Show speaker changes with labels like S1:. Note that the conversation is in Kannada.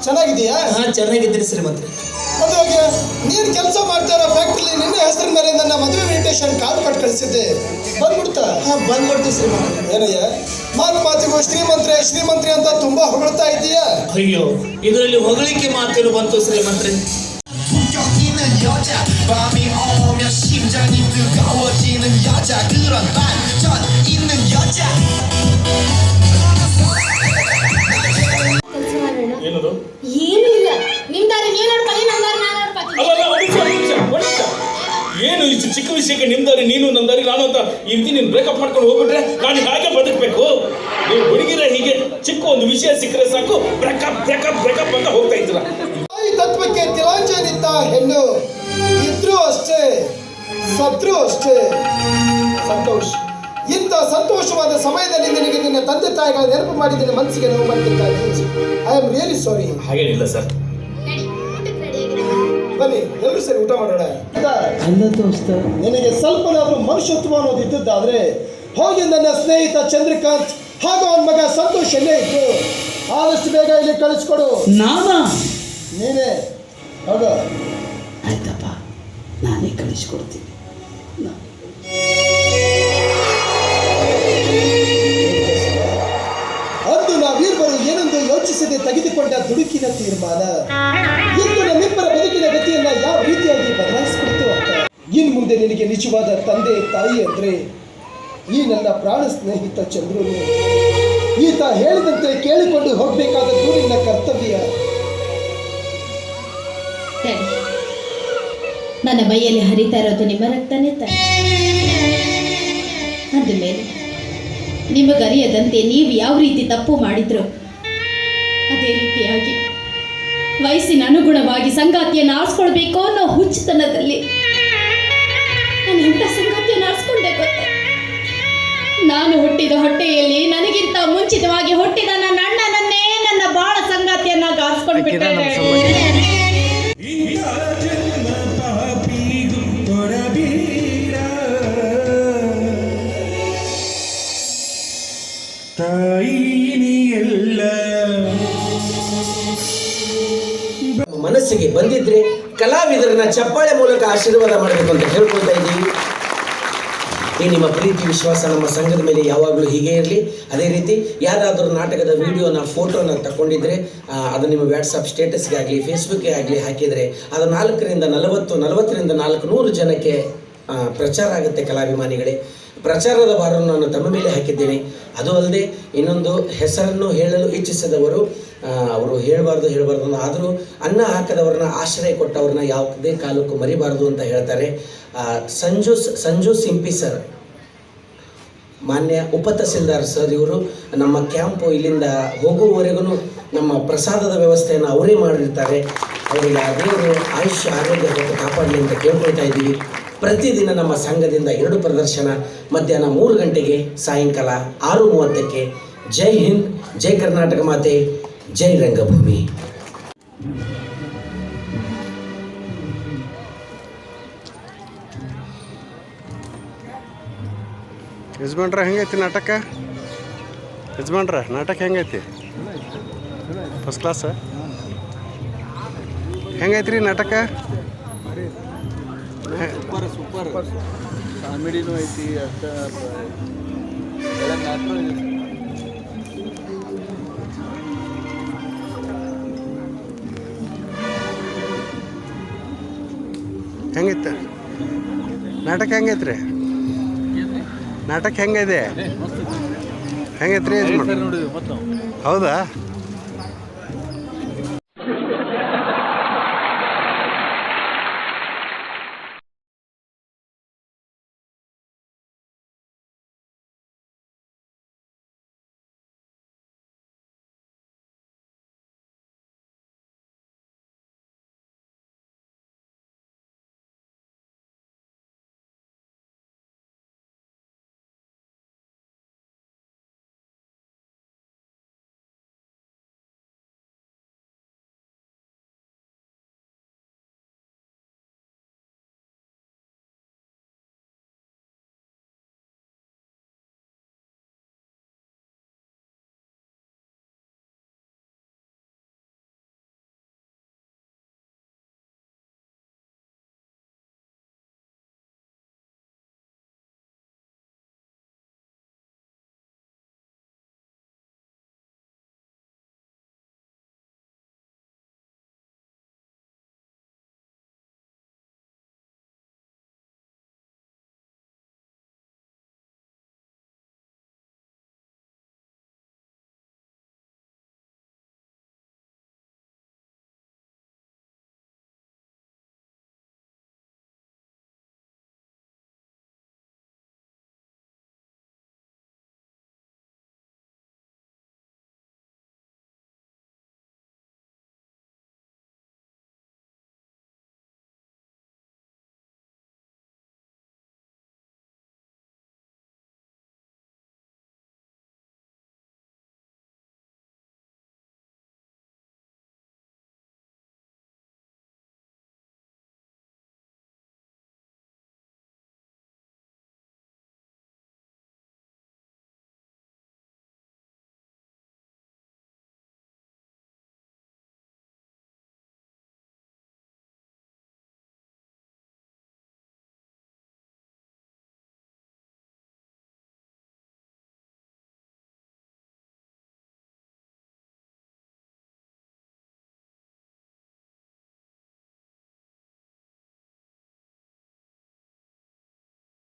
S1: ಚೆನ್ನಾಗಿದೆಯಾ?
S2: ಚೆನ್ನಾಗಿದ್ದೀನಿ ಶ್ರೀಮಂತ್ರಿ.
S1: ಅದಾಗೆ ನೀನು ಕೆಲಸ ಮಾಡ್ತಾ ಇರೋ ಫ್ಯಾಕ್ಟ್ರಿಲಿ ನಿನ್ನ ಹೆಸರಿನ ಮೇಲೆ ನನ್ನ ಮದುವೆ ಇನ್ವಿಟೇಷನ್ ಕಾರ್ಡ್ ಕೊಟ್ಟು ಕಳಿಸಿದ್ದೆ, ಬಂದ್ಬಿಡ್ತಾ?
S2: ಬಂದ್ಬಿಡ್ತೀವಿ ಶ್ರೀಮಂತ್ರಿ.
S1: ಏನಯ್ಯ ಮಾತಿಗೂ ಶ್ರೀಮಂತ್ರಿ ಅಂತ ತುಂಬಾ ಹೊಗಳ್ತಾ ಇದೀಯಾ?
S2: ಅಯ್ಯೋ, ಇದರಲ್ಲಿ ಹೊಗಳಿಕೆ ಮಾತೇನು ಬಂತು ಶ್ರೀಮಂತ್ರಿ?
S3: ಏನದು?
S4: ಏನು ಇಲ್ಲ, ನಿಮ್ದಾರಿ ನೀವು ನೋಡ್ಕೊಳ್ಳಿ, ನಮ್ದಾರಿ ನಾನು ನೋಡ್ಕೊಳ್ತೀನಿ.
S3: ಏನು ಇಷ್ಟು ಚಿಕ್ಕ ವಿಷಯಕ್ಕೆ ನಿಮ್ದಾರಿ ನೀನು ನಮ್ದಾರಿ ನಾನು ಅಂತ ಈ ರೀತಿ ನೀನು ಬ್ರೇಕಪ್ ಮಾಡ್ಕೊಂಡು ಹೋಗ್ಬಿಟ್ರೆ ನಾನು ಹಾಗೆ ಬದುಕಬೇಕು? ನೀವು ಹುಡುಗಿರ ಹೀಗೆ ಚಿಕ್ಕ ಒಂದು ವಿಷಯ ಸಿಕ್ಕರೆ ಸಾಕು ಬ್ರೇಕಪ್ ಅಂತ ಹೋಗ್ತಾ ಇದ್ದೀರ.
S1: ಈ ತತ್ವಕ್ಕೆ ತಿಲಾಂಜನಿದ್ದ ಹೆಣ್ಣು ಇದ್ರೂ ಅಷ್ಟೇ ಸತ್ರು ಅಷ್ಟೇ ಸಂತೋಷ್. ಇಂಥ ಸಂತೋಷವಾದ ಸಮಯದಲ್ಲಿ ನಿನಗೆ ನಿನ್ನ ತಂದೆ ತಾಯಿಗಳ ನೆನಪು ಮಾಡಿ ನಿನ್ನ ಮನಸ್ಸಿಗೆ ನೋವು ಮಾಡ್ತಿದ್ದಾರೆ. I am really sorry.
S3: ಹಾಗೇನಿಲ್ಲ ಸರ್.
S1: ಬನ್ನಿ ಎಲ್ಲರೂ ಸರಿ ಊಟ ಮಾಡೋಣ. ನಿನಗೆ ಸ್ವಲ್ಪನಾದ್ರೂ ಮನುಷ್ಯತ್ವ ಅನ್ನೋದು ಇದ್ದದ್ದಾದ್ರೆ ಹೋಗಿ ನನ್ನ ಸ್ನೇಹಿತ ಚಂದ್ರಕಾಂತ್ ಹಾಗೂ ಅವನ ಮಗ ಸಂತೋಷ್ ಎಲ್ಲೇ ಇತ್ತು ಆದಷ್ಟು ಬೇಗ ಇಲ್ಲಿ ಕಳಿಸ್ಕೊಡು. ನೀನೇ ಹೋಗ.
S2: ಆಯ್ತಪ್ಪ, ನಾನೇ ಕಳಿಸ್ಕೊಡ್ತೀನಿ.
S1: ಅಂದು ನಾವಿಬ್ಬರು ಏನೆಂದು ಯೋಚಿಸದೆ ತೆಗೆದುಕೊಂಡ ದುಡುಕಿನ ತೀರ್ಮಾನ ಇಂದು ನಮ್ಮಿಬ್ಬರ ಬದುಕಿನ ಗತಿಯನ್ನ ಯಾವ ರೀತಿಯಾಗಿ ಬದಲಾಯಿಸಿಕೊಡ್ತು ಅಂತ. ಇನ್ನು ಮುಂದೆ ನಿನಗೆ ನಿಜವಾದ ತಂದೆ ತಾಯಿ ಅಂದ್ರೆ ಈ ನನ್ನ ಪ್ರಾಣ ಸ್ನೇಹಿತ ಚಂದ್ರನು. ಈತ ಹೇಳಿದಂತೆ ಕೇಳಿಕೊಂಡು ಹೋಗ್ಬೇಕಾದದ್ದು ನಿನ್ನ ಕರ್ತವ್ಯ.
S4: ನನ್ನ ಮೈಯಲ್ಲಿ ಹರಿತಾ ಇರೋದು ನಿಮ್ಮ ರಕ್ತನೇ ತಾನೆ. ಅಂದ ಮೇಲೆ ನಿಮಗರಿಯದಂತೆ ನೀವು ಯಾವ ರೀತಿ ತಪ್ಪು ಮಾಡಿದ್ರು ಅದೇ ರೀತಿಯಾಗಿ ವಯಸ್ಸಿನ ಅನುಗುಣವಾಗಿ ಸಂಗಾತಿಯನ್ನು ಆರಿಸ್ಕೊಳ್ಬೇಕು ಅನ್ನೋ ಹುಚ್ಚುತನದಲ್ಲಿ ನಾನು ಎಂಥ ಸಂಗಾತಿಯನ್ನು ಆರಿಸ್ಕೊಂಡೆ ಗೊತ್ತೆ? ನಾನು ಹುಟ್ಟಿದ ಹೊಟ್ಟೆಯಲ್ಲಿ ನನಗಿಂತ ಮುಂಚಿತವಾಗಿ ಹುಟ್ಟಿದ ನನ್ನ ಅಣ್ಣನನ್ನೇ ನನ್ನ ಬಾಳ ಸಂಗಾತಿಯನ್ನಾಗಿ ಆರಿಸ್ಕೊಂಡ್ಬಿಟ್ಟೆ.
S2: ಮನಸ್ಸಿಗೆ ಬಂದಿದ್ರೆ ಕಲಾವಿದರನ್ನ ಚಪ್ಪಾಳೆ ಮೂಲಕ ಆಶೀರ್ವಾದ ಮಾಡಬೇಕು ಅಂತ ಹೇಳ್ಕೊಳ್ತಾ ಇದ್ದೀವಿ. ಈ ನಿಮ್ಮ ಪ್ರೀತಿ ವಿಶ್ವಾಸ ನಮ್ಮ ಸಂಘದ ಮೇಲೆ ಯಾವಾಗಲೂ ಹೀಗೆ ಇರಲಿ. ಅದೇ ರೀತಿ ಯಾರಾದರೂ ನಾಟಕದ ವಿಡಿಯೋನ ಫೋಟೋನ ತಗೊಂಡಿದ್ರೆ ಅದು ನಿಮ್ಮ ವಾಟ್ಸಪ್ ಸ್ಟೇಟಸ್ಗೆ ಆಗಲಿ ಫೇಸ್ಬುಕ್ಗೆ ಆಗಲಿ ಹಾಕಿದರೆ ಅದು 40ರಿಂದ 400 ಜನಕ್ಕೆ ಪ್ರಚಾರ ಆಗುತ್ತೆ. ಕಲಾಭಿಮಾನಿಗಳೇ, ಪ್ರಚಾರದ ಭಾರವನ್ನು ನಾನು ತಮ್ಮ ಮೇಲೆ ಹಾಕಿದ್ದೇನೆ. ಅದು ಅಲ್ಲದೆ ಇನ್ನೊಂದು ಹೆಸರನ್ನು ಹೇಳಲು ಇಚ್ಛಿಸಿದವರು ಅವರು ಹೇಳಬಾರ್ದು ಆದರೂ ಅನ್ನ ಹಾಕದವ್ರನ್ನ ಆಶ್ರಯ ಕೊಟ್ಟವ್ರನ್ನ ಯಾವುದೇ ಕಾಲಕ್ಕೂ ಮರಿಬಾರ್ದು ಅಂತ ಹೇಳ್ತಾರೆ. ಸಂಜು ಸಿಂಪಿ ಸರ್, ಮಾನ್ಯ ಉಪತಹಸೀಲ್ದಾರ್ ಸರ್, ಇವರು ನಮ್ಮ ಕ್ಯಾಂಪು ಇಲ್ಲಿಂದ ಹೋಗುವವರೆಗೂ ನಮ್ಮ ಪ್ರಸಾದದ ವ್ಯವಸ್ಥೆಯನ್ನು ಅವರೇ ಮಾಡಿರ್ತಾರೆ. ಅವರಿಗೆ ದೇವರು ಆಯುಷ್ಯ ಆರೋಗ್ಯ ಕೊಟ್ಟು ಕಾಪಾಡಲಿ ಅಂತ ಕೇಳ್ಕೊಳ್ತಾ ಇದ್ದೀವಿ. ಪ್ರತಿದಿನ ನಮ್ಮ ಸಂಘದಿಂದ 2 ಪ್ರದರ್ಶನ, ಮಧ್ಯಾಹ್ನ 3 ಗಂಟೆಗೆ, ಸಾಯಂಕಾಲ 6:30ಕ್ಕೆ. ಜೈ ಹಿಂದ್, ಜೈ ಕರ್ನಾಟಕ ಮಾತೆ, ಜೈ ರಂಗಭೂಮಿ.
S5: ಯಜಮಾನ್ರ ಹೆಂಗೈತಿ ನಾಟಕ? ನಾಟಕ ಹೆಂಗೈತಿ? First class. ಹೆಂಗೈತ್ರಿ ನಾಟಕ?
S6: ಸೂಪರ್ ಕಾಮಿಡಿನೂ ಐತಿ.
S5: ಹೆಂಗಿತ್ತು ನಾಟಕ ಹೆಂಗೈತ್ರಿ ನಾಟಕ ಹೆಂಗಿದೆ ಹೆಂಗೈತ್ರಿ ಯಜಮಾನ್
S6: ನೋಡಿದ್ವಿ ಮತ್ತು
S5: ಹೌದಾ